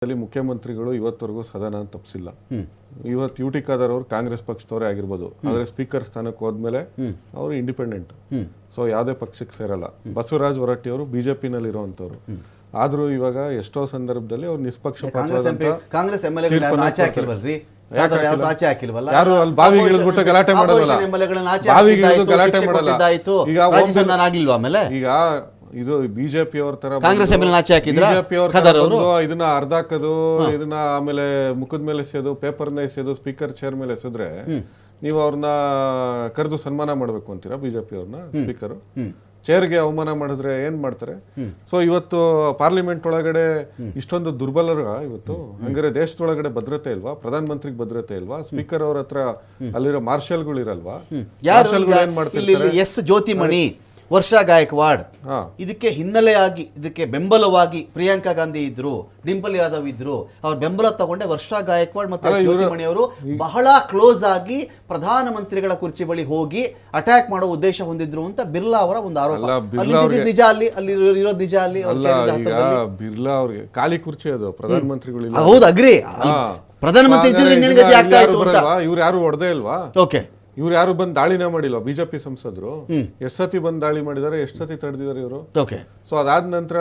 ಮುಖ್ಯಮಂತ್ರಿಗಳು ಇವತ್ತವರೆಗೂ ಸದನ ತಪ್ಪಿಸಿಲ್ಲ. ಇವತ್ತು ಯುಟಿ ಖಾದರ್ ಅವರು ಕಾಂಗ್ರೆಸ್ ಪಕ್ಷದವರೇ ಆಗಿರ್ಬೋದು, ಆದ್ರೆ ಸ್ಪೀಕರ್ ಸ್ಥಾನಕ್ಕೆ ಹೋದ್ಮೇಲೆ ಅವರು ಇಂಡಿಪೆಂಡೆಂಟ್, ಸೊ ಯಾವುದೇ ಪಕ್ಷಕ್ಕೆ ಸೇರಲ್ಲ. ಬಸವರಾಜ ಹೊರಟ್ಟಿ ಅವರು ಬಿಜೆಪಿನಲ್ಲಿ ಇರುವಂತವ್ರು, ಆದ್ರೂ ಇವಾಗ ಎಷ್ಟೋ ಸಂದರ್ಭದಲ್ಲಿ ಅವ್ರು ಕಾಂಗ್ರೆಸ್ ಯಾರು ಅಲ್ಲಿ ಬಾವಿಗೆ ಇಳಿದ್ಬಿಟ್ಟು ಗಲಾಟೆ ಮಾಡೋದಲ್ಲ, ಬಾವಿಗೆ ಇಳಿದು ಗಲಾಟೆ ಮಾಡಲ್ಲ. ಈಗ ಇದು ಬಿಜೆಪಿ ಅವ್ರ ತರ ಬಿಜೆಪಿ ಅವ್ರ ಇದನ್ನ ಅರ್ಧ ಹಾಕೋದು, ಇದನ್ನ ಆಮೇಲೆ ಮುಖದ ಮೇಲೆ ಎಸೆಯೋದು, ಪೇಪರ್ನ ಎಸೆಯೋದು, ಸ್ಪೀಕರ್ ಚೇರ್ ಮೇಲೆ ಎಸೆದ್ರೆ ನೀವು ಅವ್ರನ್ನ ಕರೆದು ಸನ್ಮಾನ ಮಾಡ್ಬೇಕು ಅಂತೀರಾ? ಬಿಜೆಪಿ ಅವ್ರನ್ನ ಸ್ಪೀಕರ್ ಚೇರ್ಗೆ ಅವಮಾನ ಮಾಡಿದ್ರೆ ಏನ್ ಮಾಡ್ತಾರೆ? ಸೊ ಇವತ್ತು ಪಾರ್ಲಿಮೆಂಟ್ ಒಳಗಡೆ ಇಷ್ಟೊಂದು ದುರ್ಬಲರ ಇವತ್ತು, ಹಂಗಾರೆ ದೇಶದೊಳಗಡೆ ಭದ್ರತೆ ಇಲ್ವಾ? ಪ್ರಧಾನ ಮಂತ್ರಿಗೆ ಭದ್ರತೆ ಇಲ್ವಾ? ಸ್ಪೀಕರ್ ಅವ್ರ ಹತ್ರ ಅಲ್ಲಿರೋ ಮಾರ್ಷಲ್ಗಳು ಇರಲ್ವಾ? ಏನ್ ಮಾಡ್ತಾರೆ? ಎಸ್ ಜ್ಯೋತಿಮಣಿ, ವರ್ಷಾ ಗಾಯಕ್ವಾಡ್, ಇದಕ್ಕೆ ಹಿನ್ನೆಲೆಯಾಗಿ ಇದಕ್ಕೆ ಬೆಂಬಲವಾಗಿ ಪ್ರಿಯಾಂಕಾ ಗಾಂಧಿ ಇದ್ರು, ಡಿಂಪಲ್ ಯಾದವ್ ಇದ್ರು. ಅವ್ರ ಬೆಂಬಲ ತಗೊಂಡೆ ವರ್ಷಾ ಗಾಯಕ್ವಾಡ್ ಮತ್ತು ಜ್ಯೋತಿಮಣಿ ಅವರು ಬಹಳ ಕ್ಲೋಸ್ ಆಗಿ ಪ್ರಧಾನಮಂತ್ರಿಗಳ ಕುರ್ಚಿ ಬಳಿ ಹೋಗಿ ಅಟ್ಯಾಕ್ ಮಾಡೋ ಉದ್ದೇಶ ಹೊಂದಿದ್ರು ಅಂತ ಬಿರ್ಲಾ ಅವರ ಒಂದು ಆರೋಪ. ನಿಜ ಅಲ್ಲಿ ಇರೋದು ನಿಜ. ಅಲ್ಲಿ ಬಿರ್ಲಾ ಅವ್ರಿಗೆ ಖಾಲಿ ಕುರ್ಚಿ ಅದು, ಪ್ರಧಾನಮಂತ್ರಿಗಳು. ಹೌದು, ಅಗ್ರಿ. ಪ್ರಧಾನಮಂತ್ರಿ ಇದ್ರೆ ಆಗ್ತಾ ಇತ್ತು ಅಂತ. ಇವ್ರು ಯಾರು ಹೊಡೆದೇ ಇಲ್ವಾ? ಓಕೆ, ಇವ್ರು ಯಾರು ಬಂದು ದಾಳಿನ ಮಾಡಿಲ್ವಾ? ಬಿಜೆಪಿ ಸಂಸದರು ಎಷ್ಟು ಸತಿ ಬಂದು ದಾಳಿ ಮಾಡಿದ್ದಾರೆ, ಎಷ್ಟು ಸತಿ ತಡೆದಿದ್ದಾರೆ ಇವರು? ಸೊ ಅದಾದ ನಂತರ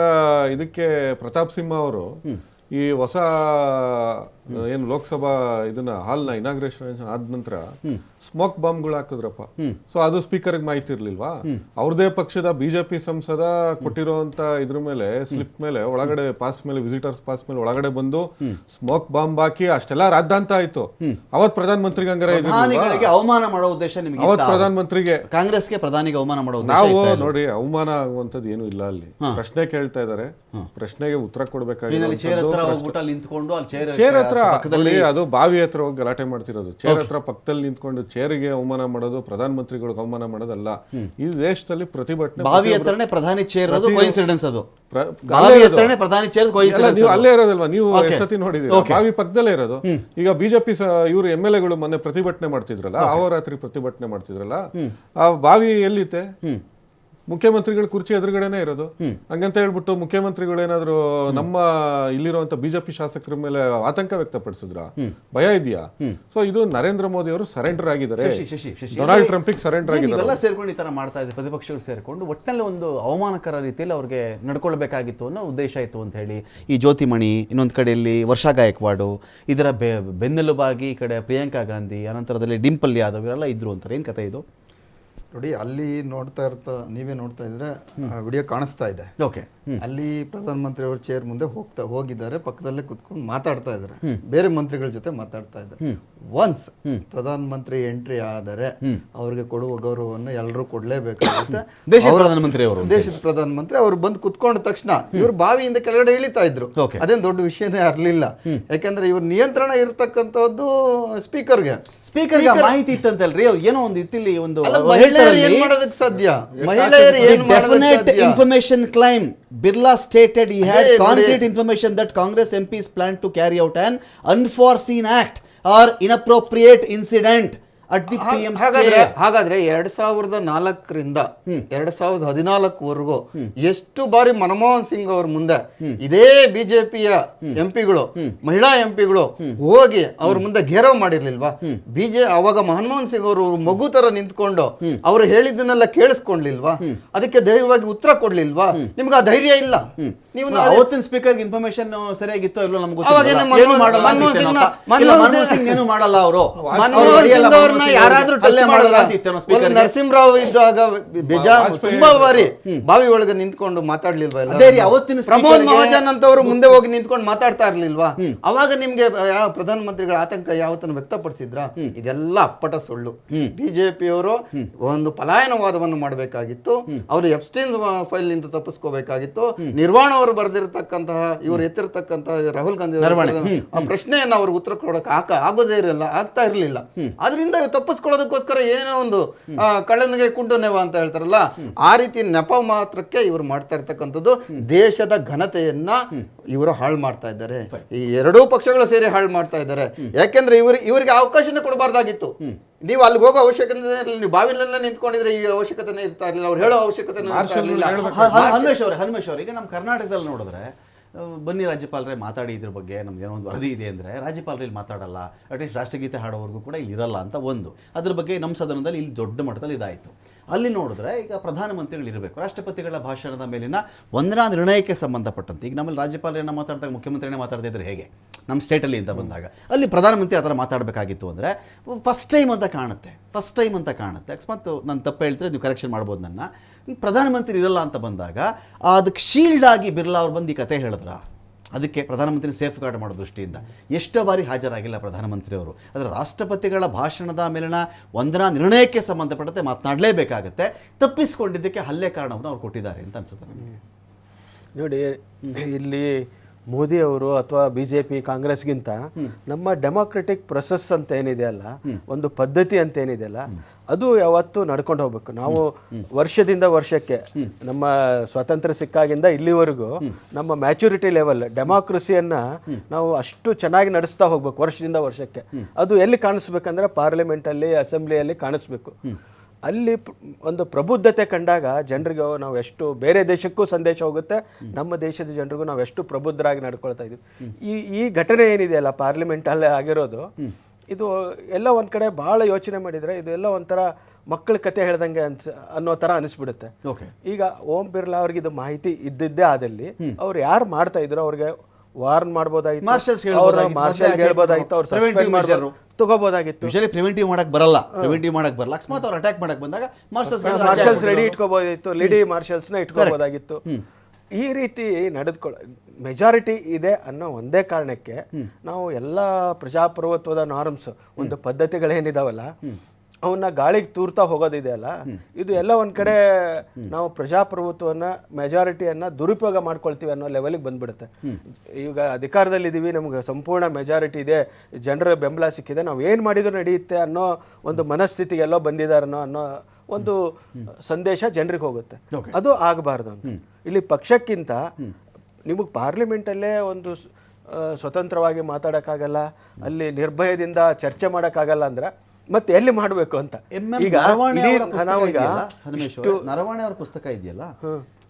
ಇದಕ್ಕೆ ಪ್ರತಾಪ್ ಸಿಂಹ ಅವರು ಈ ಹೊಸ ಏನು ಲೋಕಸಭಾ ಇದನ್ನ ಹಾಲ್ನ ಇನಾಗ್ರೇಷನ್ ಆದ ನಂತರ ಸ್ಮೋಕ್ ಬಾಂಬ್ಗಳು ಹಾಕಿದ್ರಪ್ಪ. ಸೊ ಅದು ಸ್ಪೀಕರ್ಗೆ ಮಾಹಿತಿ ಇರ್ಲಿಲ್ವಾ? ಅವ್ರದೇ ಪಕ್ಷದ ಬಿಜೆಪಿ ಸಂಸದ ಕೊಟ್ಟಿರೋಂತ ಇದ್ರ ಮೇಲೆ, ಸ್ಲಿಪ್ ಮೇಲೆ, ಒಳಗಡೆ ಪಾಸ್ ಮೇಲೆ, ವಿಸಿಟರ್ಸ್ ಪಾಸ್ ಮೇಲೆ ಒಳಗಡೆ ಬಂದು ಸ್ಮೋಕ್ ಬಾಂಬ್ ಹಾಕಿ ಅಷ್ಟೆಲ್ಲ ರಾದ್ದಾಂತ ಆಯ್ತು. ಅವತ್ ಪ್ರಧಾನ ಮಂತ್ರಿಗೆ ಹಂಗಾರೆ ಅವಮಾನ ಮಾಡೋ ಉದ್ದೇಶ ನಿಮಗೆ? ಅವತ್ ಪ್ರಧಾನ ಮಂತ್ರಿಗೆ, ಕಾಂಗ್ರೆಸ್ಗೆ ಪ್ರಧಾನಿಗೆ ಅವಮಾನ ಮಾಡೋ ನಾವು ನೋಡಿ, ಅವಮಾನ ಆಗುವಂತದ್ದು ಏನು ಇಲ್ಲ. ಅಲ್ಲಿ ಪ್ರಶ್ನೆ ಕೇಳ್ತಾ ಇದಾರೆ, ಪ್ರಶ್ನೆಗೆ ಉತ್ತರ ಕೊಡ್ಬೇಕಾಗಿದೆ. ಚೇರ್ ಹತ್ರ ಅದು ಬಾವಿ ಹತ್ರ ಹೋಗಿ ಗಲಾಟೆ ಮಾಡ್ತಿರೋದು, ಚೇರ್ ಹತ್ರ ಪಕ್ಕದಲ್ಲಿ ನಿಂತ್ಕೊಂಡು ಚೇರಿಗೆ ಅವಮಾನ ಮಾಡೋದು, ಪ್ರಧಾನ ಮಂತ್ರಿಗಳಿಗೆ ಅವಮಾನ ಮಾಡೋದಲ್ಲ. ಈ ದೇಶದಲ್ಲಿ ಪ್ರತಿಭಟನೆ ಬಾವಿ ಹತ್ರನೇ ಪ್ರಧಾನಿ ಚೇರ್, ಅದು ಕೋಇನ್ಸಿಡೆನ್ಸ್. ಅದು ಪ್ರಧಾನಿ ಚೇರ್ ನೀವು ಅಲ್ಲೇ ಇರೋದಲ್ವಾ? ನೀವು ಸತಿ ನೋಡಿದೀರಾ? ಬಾವಿ ಪಕ್ಕದಲ್ಲೇ ಇರೋದು. ಈಗ ಬಿಜೆಪಿ ಇವರು MLA ಗಳು ಮೊನ್ನೆ ಪ್ರತಿಭಟನೆ ಮಾಡ್ತಿದ್ರಲ್ಲ, ಅಹೋರಾತ್ರಿ ಪ್ರತಿಭಟನೆ ಮಾಡ್ತಿದ್ರಲ್ಲ, ಆ ಬಾವಿ ಎಲ್ಲಿತ್ತೆ? ಮುಖ್ಯಮಂತ್ರಿಗಳ ಕುರ್ಚಿ ಎದುರುಗಡೆನೆ ಇರೋದು. ಹಂಗಂತ ಹೇಳ್ಬಿಟ್ಟು ಮುಖ್ಯಮಂತ್ರಿಗಳು ಏನಾದ್ರು ನಮ್ಮ ಇಲ್ಲಿರುವಂತ ಬಿಜೆಪಿ ಶಾಸಕರ ಮೇಲೆ ಆತಂಕ ವ್ಯಕ್ತಪಡಿಸಿದ್ರ? ಭಯ ಇದೆಯಾ? ಸೊ ಇದು ನರೇಂದ್ರ ಮೋದಿ ಅವರು ಸರೆಂಡರ್ ಆಗಿದ್ದಾರೆ, ಡೊನಾಲ್ಡ್ ಟ್ರಂಪ್ ಸರೆಂಡರ್ ಆಗಿದ್ದಾರೆ. ಸೇರ್ಕೊಂಡು ಈ ತರ ಮಾಡ್ತಾ ಇದ್ದಾರೆ, ಪ್ರತಿಪಕ್ಷಗಳು ಸೇರ್ಕೊಂಡು ಒಟ್ಟಿನಲ್ಲಿ ಒಂದು ಅವಮಾನಕರ ರೀತಿಯಲ್ಲಿ ಅವ್ರಿಗೆ ನಡ್ಕೊಳ್ಬೇಕಾಗಿತ್ತು ಅನ್ನೋ ಉದ್ದೇಶ ಇತ್ತು ಅಂತ ಹೇಳಿ ಈ ಜ್ಯೋತಿಮಣಿ, ಇನ್ನೊಂದು ಕಡೆಯಲ್ಲಿ ವರ್ಷಾ ಗಾಯಕ್ವಾಡು, ಇದರ ಬೆನ್ನೆಲುಬಾಗಿ ಈ ಕಡೆ ಪ್ರಿಯಾಂಕಾ ಗಾಂಧಿ, ಅನಂತರದಲ್ಲಿ ಡಿಂಪಲ್ ಯಾದವ್ ಇವರೆಲ್ಲ ಇದ್ರು ಅಂತಾರೆ. ಏನ್ ಕಥೆ ಇದು? ನೋಡಿ, ಅಲ್ಲಿ ನೀವೇ ನೋಡ್ತಾ ಇದ್ರೆ ವಿಡಿಯೋ ಕಾಣಿಸ್ತಾ ಇದೆ. ಓಕೆ, ಅಲ್ಲಿ ಪ್ರಧಾನಮಂತ್ರಿ ಅವರು ಚೇರ್ ಮುಂದೆ ಹೋಗಿದ್ದಾರೆ, ಪಕ್ಕದಲ್ಲೇ ಕುತ್ಕೊಂಡು ಮಾತಾಡ್ತಾ ಇದ್ದಾರೆ, ಬೇರೆ ಮಂತ್ರಿಗಳ ಜೊತೆ ಮಾತಾಡ್ತಾ ಇದ್ದಾರೆ. ಒನ್ಸ್ ಪ್ರಧಾನ ಮಂತ್ರಿ ಎಂಟ್ರಿ ಆದರೆ ಅವ್ರಿಗೆ ಕೊಡುವ ಗೌರವವನ್ನು ಎಲ್ಲರೂ ಕೊಡ್ಲೇಬೇಕಾಗುತ್ತೆ. ದೇಶದ ಪ್ರಧಾನಮಂತ್ರಿ ಅವರು ಬಂದು ಕುತ್ಕೊಂಡ ತಕ್ಷಣ ಇವ್ರು ಬಾವಿಯಿಂದ ಕೆಳಗಡೆ ಇಳಿತಾ ಇದ್ರು. ಅದೇನ್ ದೊಡ್ಡ ವಿಷಯನೇ ಇರಲಿಲ್ಲ, ಯಾಕಂದ್ರೆ ಇವ್ರ ನಿಯಂತ್ರಣ ಇರತಕ್ಕಂಥದ್ದು ಸ್ಪೀಕರ್ಗೆ ಮಾಹಿತಿ ಇತ್ತಂತಲ್ರಿ. ಅವ್ರು ಏನೋ ಒಂದು ಇತ್ತಿಲ್ಲಿ ಒಂದು ಏನ್ ಮಾಡೋದಕ್ಕೆ ಸಾಧ್ಯ? ಮಹಿಳೆಯರು definite information claim. Birla stated he had concrete information that Congress MPs planned to carry out an unforeseen act or inappropriate incident at the PM's chair. ಹಾಗಾದ್ರೆ 2004ರಿಂದ 2014ವರೆಗೂ ಎಷ್ಟು ಬಾರಿ ಮನಮೋಹನ್ ಸಿಂಗ್ ಅವ್ರ ಮುಂದೆ ಇದೇ ಬಿಜೆಪಿಯ ಎಂಪಿಗಳು, ಮಹಿಳಾ ಎಂಪಿಗಳು ಹೋಗಿ ಅವ್ರ ಮುಂದೆ ಘೇರಾವ್ ಮಾಡಿರ್ಲಿಲ್ವಾ? ಅವಾಗ ಮನಮೋಹನ್ ಸಿಂಗ್ ಅವರು ಮಗು ತರ ನಿಂತ್ಕೊಂಡು ಅವ್ರು ಹೇಳಿದ್ದನ್ನೆಲ್ಲ ಕೇಳಿಸ್ಕೊಂಡ್ಲಿಲ್ವಾ? ಅದಕ್ಕೆ ಧೈರ್ಯವಾಗಿ ಉತ್ತರ ಕೊಡ್ಲಿಲ್ವಾ? ನಿಮ್ಗೆ ಆ ಧೈರ್ಯ ಇಲ್ಲ. ನೀವು ಅವತ್ತಿನ ಸ್ಪೀಕರ್ ಇನ್ಫಾರ್ಮೇಶನ್ ಸರಿಯಾಗಿತ್ತೋ ಇಲ್ಲೋ ನಮ್ಗೆ ಮಾಡಲ್ಲ ಅವರು. ಯಾರಾದ್ರೂ ನರಸಿಂಹರಾವ್ ಇದ್ದಾಗ ತುಂಬಾ ಬಾರಿ ಬಾವಿ ಒಳಗೆ ನಿಂತ್ಕೊಂಡು ಮಾತಾಡ್ಲಿಲ್ವಾ? ಪ್ರಮೋದ್ ಮಹಾಜನ್ ಅಂತವ್ರು ಮುಂದೆ ಹೋಗಿ ನಿಂತ್ಕೊಂಡು ಮಾತಾಡ್ತಾ ಇರ್ಲಿಲ್ವಾ? ಅವಾಗ ನಿಮ್ಗೆ ಪ್ರಧಾನ ಮಂತ್ರಿಗಳ ಆತಂಕ ಯಾವತ್ತನ್ನು ವ್ಯಕ್ತಪಡಿಸಿದ್ರ? ಇದೆಲ್ಲ ಅಪ್ಪಟ ಸುಳ್ಳು. ಬಿಜೆಪಿಯವರು ಒಂದು ಪಲಾಯನವಾದವನ್ನು ಮಾಡಬೇಕಾಗಿತ್ತು, ಅವರು ಎಪ್ಸ್ಟೈನ್ ಫೈಲ್ ನಿಂದ ತಪ್ಪಿಸ್ಕೋಬೇಕಾಗಿತ್ತು. ನಿರ್ವಾಣ ಅವರು ಬರೆದಿರತಕ್ಕಂತಹ, ಇವರು ಎತ್ತಿರತಕ್ಕಂತಹ ರಾಹುಲ್ ಗಾಂಧಿ ಆ ಪ್ರಶ್ನೆಯನ್ನು ಅವ್ರಿಗೆ ಉತ್ತರ ಕೊಡಕ್ಕೆ ಆಗ್ತಾ ಇರಲಿಲ್ಲ. ಅದರಿಂದ ತಪ್ಪಿಸ್ಕೊಳ್ಳೋದಕ್ಕೋಸ್ಕರ ಏನೋ ಒಂದು ಕಳ್ಳನಿಗೆ ಕುಂಟು ನೆವ ಅಂತ ಹೇಳ್ತಾರಲ್ಲ, ಆ ರೀತಿ ನೆಪ ಮಾತ್ರಕ್ಕೆ ಇವರು ಮಾಡ್ತಾ ಇರ್ತಕ್ಕಂಥದ್ದು. ದೇಶದ ಘನತೆಯನ್ನ ಇವರು ಹಾಳು ಮಾಡ್ತಾ ಇದ್ದಾರೆ. ಈ ಎರಡೂ ಪಕ್ಷಗಳು ಸೇರಿ ಹಾಳು ಮಾಡ್ತಾ ಇದ್ದಾರೆ. ಯಾಕೆಂದ್ರೆ ಇವರಿಗೆ ಅವಕಾಶನೇ ಕೊಡಬಾರ್ದಾಗಿತ್ತು. ನೀವು ಅಲ್ಲಿಗೆ ಹೋಗೋ ಅವಶ್ಯಕತೆ, ನೀವು ಬಾವಿಲೆಲ್ಲ ನಿಂತ್ಕೊಂಡಿದ್ರೆ ಈ ಅವಶ್ಯಕತೆ ಇರ್ತಾ ಇರಲಿಲ್ಲ, ಅವ್ರು ಹೇಳೋ ಅವಶ್ಯಕತೆ ಇರ್ತಾ ಇರಲಿಲ್ಲ. ಹನುಮೇಶ್ ಅವರೇ, ಈಗ ನಮ್ಮ ಕರ್ನಾಟಕದಲ್ಲಿ ನೋಡಿದ್ರೆ ಬನ್ನಿ ರಾಜ್ಯಪಾಲರೇ ಮಾತಾಡಿ ಇದ್ರ ಬಗ್ಗೆ ನಮ್ದು ಏನೋ ಒಂದು ವರದಿ ಇದೆ ಅಂದರೆ ರಾಜ್ಯಪಾಲರು ಇಲ್ಲಿ ಮಾತಾಡಲ್ಲ, ಅಟ್ಲೀಸ್ಟ್ ರಾಷ್ಟ್ರಗೀತೆ ಹಾಡೋವರೆಗೂ ಕೂಡ ಇಲ್ಲಿ ಇರಲ್ಲ ಅಂತ ಒಂದು. ಅದ್ರ ಬಗ್ಗೆ ನಮ್ಮ ಸದನದಲ್ಲಿ ಇಲ್ಲಿ ದೊಡ್ಡ ಮಟ್ಟದಲ್ಲಿ ಇದಾಯಿತು. ಅಲ್ಲಿ ನೋಡಿದ್ರೆ ಈಗ ಪ್ರಧಾನಮಂತ್ರಿಗಳು ಇರಬೇಕು, ರಾಷ್ಟ್ರಪತಿಗಳ ಭಾಷಣದ ಮೇಲಿನ ವಂದನಾ ನಿರ್ಣಯಕ್ಕೆ ಸಂಬಂಧಪಟ್ಟಂತೆ ಈಗ ನಮ್ಮಲ್ಲಿ ರಾಜ್ಯಪಾಲರನ್ನ ಮಾತಾಡಿದಾಗ ಮುಖ್ಯಮಂತ್ರಿನೇ ಮಾತಾಡ್ತಿದ್ರೆ ಹೇಗೆ ನಮ್ಮ ಸ್ಟೇಟಲ್ಲಿ ಅಂತ ಬಂದಾಗ ಅಲ್ಲಿ ಪ್ರಧಾನಮಂತ್ರಿ ಆ ಥರ ಮಾತಾಡಬೇಕಾಗಿತ್ತು ಅಂದರೆ ಫಸ್ಟ್ ಟೈಮ್ ಅಂತ ಕಾಣುತ್ತೆ. ಅಕಸ್ಮಾತ್ ನಾನು ತಪ್ಪು ಹೇಳ್ತಾರೆ ನೀವು ಕರೆಕ್ಷನ್ ಮಾಡ್ಬೋದು ನನ್ನ. ಈ ಪ್ರಧಾನಮಂತ್ರಿ ಇರಲ್ಲ ಅಂತ ಬಂದಾಗ ಅದಕ್ಕೆ ಶೀಲ್ಡ್ ಆಗಿ ಬಿರ್ಲಾ ಅವ್ರು ಬಂದು ಈ ಕತೆ ಹೇಳಿದ್ರ, ಅದಕ್ಕೆ ಪ್ರಧಾನಮಂತ್ರಿ ಸೇಫ್ ಗಾರ್ಡ್ ಮಾಡೋ ದೃಷ್ಟಿಯಿಂದ ಎಷ್ಟೋ ಬಾರಿ ಹಾಜರಾಗಿಲ್ಲ ಪ್ರಧಾನಮಂತ್ರಿಯವರು. ಅದರ ರಾಷ್ಟ್ರಪತಿಗಳ ಭಾಷಣದ ಮೇಲಿನ ವಂದನಾ ನಿರ್ಣಯಕ್ಕೆ ಸಂಬಂಧಪಟ್ಟಂತೆ ಮಾತನಾಡಲೇಬೇಕಾಗತ್ತೆ. ತಪ್ಪಿಸಿಕೊಂಡಿದ್ದಕ್ಕೆ ಹಲ್ಲೆ ಕಾರಣವನ್ನು ಅವ್ರು ಕೊಟ್ಟಿದ್ದಾರೆ ಅಂತ ಅನ್ಸುತ್ತೆ ನನಗೆ. ನೋಡಿ, ಇಲ್ಲಿ ಮೋದಿ ಅವರು ಅಥವಾ BJP ಕಾಂಗ್ರೆಸ್ಗಿಂತ ನಮ್ಮ ಡೆಮಾಕ್ರೆಟಿಕ್ ಪ್ರೊಸೆಸ್ ಅಂತ ಏನಿದೆ ಅಲ್ಲ, ಒಂದು ಪದ್ಧತಿ ಅಂತ ಏನಿದೆ ಅಲ್ಲ, ಅದು ಯಾವತ್ತೂ ನಡ್ಕೊಂಡು ಹೋಗ್ಬೇಕು. ನಾವು ವರ್ಷದಿಂದ ವರ್ಷಕ್ಕೆ ನಮ್ಮ ಸ್ವಾತಂತ್ರ್ಯ ಸಿಕ್ಕಾಗಿಂದ ಇಲ್ಲಿವರೆಗೂ ನಮ್ಮ ಮ್ಯಾಚುರಿಟಿ ಲೆವೆಲ್ ಡೆಮಾಕ್ರಸಿಯನ್ನ ನಾವು ಅಷ್ಟು ಚೆನ್ನಾಗಿ ನಡೆಸ್ತಾ ಹೋಗ್ಬೇಕು ವರ್ಷದಿಂದ ವರ್ಷಕ್ಕೆ. ಅದು ಎಲ್ಲಿ ಕಾಣಿಸ್ಬೇಕಂದ್ರೆ ಪಾರ್ಲಿಮೆಂಟಲ್ಲಿ, ಅಸೆಂಬ್ಲಿಯಲ್ಲಿ ಕಾಣಿಸ್ಬೇಕು. ಅಲ್ಲಿ ಒಂದು ಪ್ರಬುದ್ಧತೆ ಕಂಡಾಗ ಜನರಿಗೆ ನಾವು ಎಷ್ಟು, ಬೇರೆ ದೇಶಕ್ಕೂ ಸಂದೇಶ ಹೋಗುತ್ತೆ, ನಮ್ಮ ದೇಶದ ಜನರಿಗೂ ನಾವು ಎಷ್ಟು ಪ್ರಬುದ್ಧರಾಗಿ ನಡ್ಕೊಳ್ತಾ ಇದ್ದೀವಿ. ಈ ಘಟನೆ ಏನಿದೆಯಲ್ಲ ಪಾರ್ಲಿಮೆಂಟಲ್ಲೇ ಆಗಿರೋದು, ಇದು ಎಲ್ಲ ಒಂದು ಕಡೆ ಭಾಳ ಯೋಚನೆ ಮಾಡಿದರೆ ಇದೆಲ್ಲ ಒಂಥರ ಮಕ್ಕಳ ಕತೆ ಹೇಳ್ದಂಗೆ ಅನ್ನೋ ಥರ ಅನಿಸ್ಬಿಡುತ್ತೆ. ಈಗ ಓಂ ಬಿರ್ಲಾ ಅವ್ರಿಗೆ ಇದು ಮಾಹಿತಿ ಇದ್ದಿದ್ದೇ ಆದಲ್ಲಿ ಅವ್ರು ಯಾರು ಮಾಡ್ತಾ ಇದ್ರು ಅವ್ರಿಗೆ ವಾರ್ನ್ ಮಾಡ್ಬೋದಾಗಿತ್ತು, ಮಾರ್ಷಲ್ ಹೇಳ್ಬೋದಾಗಿತ್ತು, ಅವ್ರು ಸಸ್ಪೆಂಡ್ ಮಾಡ್ಬೋದು, ತಗೋಬೋದಾಗಿತ್ತು. ಪ್ರಿವೆಂಟಿವ್ ಮಾಡಕ್ ಬರಲ್ಲ. ಅಕಸ್ಮಾತ್ ಅವ್ರು ಅಟ್ಯಾಕ್ ಮಾಡಕ್ ಬಂದಾಗ ಮಾರ್ಷಲ್ಸ್ ರೆಡಿ ಇಟ್ಕೋಬೋದಿತ್ತು, ಲೇಡಿ ಮಾರ್ಷಲ್ಸ್ನ ಇಟ್ಕೋಬೋದಾಗಿತ್ತು. ಈ ರೀತಿ ಮೆಜಾರಿಟಿ ಇದೆ ಅನ್ನೋ ಒಂದೇ ಕಾರಣಕ್ಕೆ ನಾವು ಎಲ್ಲ ಪ್ರಜಾಪ್ರಭುತ್ವದ ನಾರ್ಮ್ಸ್, ಒಂದು ಪದ್ಧತಿಗಳೇನಿದಾವಲ್ಲ ಅವನ್ನ ಗಾಳಿಗೆ ತೂರ್ತಾ ಹೋಗೋದಿದೆ ಅಲ್ಲ, ಇದು ಎಲ್ಲ ಒಂದು ಕಡೆ ನಾವು ಪ್ರಜಾಪ್ರಭುತ್ವವನ್ನು, ಮೆಜಾರಿಟಿಯನ್ನು ದುರುಪಯೋಗ ಮಾಡ್ಕೊಳ್ತೀವಿ ಅನ್ನೋ ಲೆವೆಲಿಗೆ ಬಂದ್ಬಿಡುತ್ತೆ. ಈಗ ಅಧಿಕಾರದಲ್ಲಿದ್ದೀವಿ, ನಮ್ಗೆ ಸಂಪೂರ್ಣ ಮೆಜಾರಿಟಿ ಇದೆ, ಜನರ ಬೆಂಬಲ ಸಿಕ್ಕಿದೆ, ನಾವು ಏನು ಮಾಡಿದ್ರು ನಡೆಯುತ್ತೆ ಅನ್ನೋ ಒಂದು ಮನಸ್ಥಿತಿಗೆ ಎಲ್ಲೋ ಬಂದಿದ್ದಾರೆ ಅನ್ನೋ ಒಂದು ಸಂದೇಶ ಜನರಿಗೆ ಹೋಗುತ್ತೆ. ಅದು ಆಗಬಾರ್ದು ಅಂತ. ಇಲ್ಲಿ ಪಕ್ಷಕ್ಕಿಂತ ನಿಮಗೆ ಪಾರ್ಲಿಮೆಂಟಲ್ಲೇ ಒಂದು ಸ್ವತಂತ್ರವಾಗಿ ಮಾತಾಡೋಕ್ಕಾಗಲ್ಲ, ಅಲ್ಲಿ ನಿರ್ಭಯದಿಂದ ಚರ್ಚೆ ಮಾಡೋಕ್ಕಾಗಲ್ಲ ಅಂದ್ರೆ ಮತ್ತೆ ಎಲ್ಲಿ ಮಾಡಬೇಕು ಅಂತ. ಈಗ ನರವಾಣೆ ಅವರ ಪುಸ್ತಕ ಇದೆಯಲ್ಲ,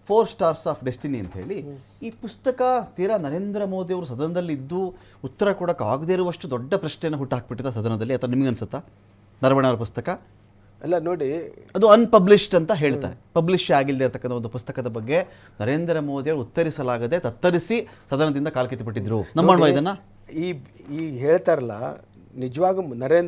4 Stars of Destiny ಅಂತ ಹೇಳಿ, ಈ ಪುಸ್ತಕ ತೀರಾ ನರೇಂದ್ರ ಮೋದಿ ಅವರು ಸದನದಲ್ಲಿ ಇದ್ದು ಉತ್ತರ ಕೊಡೋಕೆ ಆಗದೇ ಇರುವಷ್ಟು ದೊಡ್ಡ ಪ್ರಶ್ನೆಯನ್ನು ಹುಟ್ಟಾಕ್ಬಿಟ್ಟಿದ್ದ ಸದನದಲ್ಲಿ. ಅಥವಾ ನಿಮ್ಗೆ ಅನ್ಸುತ್ತಾ ನರವಾಣೆ ಅವರ ಪುಸ್ತಕ? ಎಲ್ಲ ನೋಡಿ, ಅದು ಅನ್ಪಬ್ಲಿಷ್ಡ್ ಅಂತ ಹೇಳ್ತಾರೆ. ಪಬ್ಲಿಷ್ ಆಗಿಲ್ಲದೆ ಇರತಕ್ಕಂಥ ಒಂದು ಪುಸ್ತಕದ ಬಗ್ಗೆ ನರೇಂದ್ರ ಮೋದಿ ಅವರು ಉತ್ತರಿಸಲಾಗದೆ ತತ್ತರಿಸಿ ಸದನದಿಂದ ಕಾಲ್ಕಿತ್ತುಬಿಟ್ಟಿದ್ರು. ನಮ್ಮ ಇದನ್ನ ಈ ಹೇಳ್ತಾರಲ್ಲ, ನಿಜವಾಗೂ ನರೇಂದ್ರ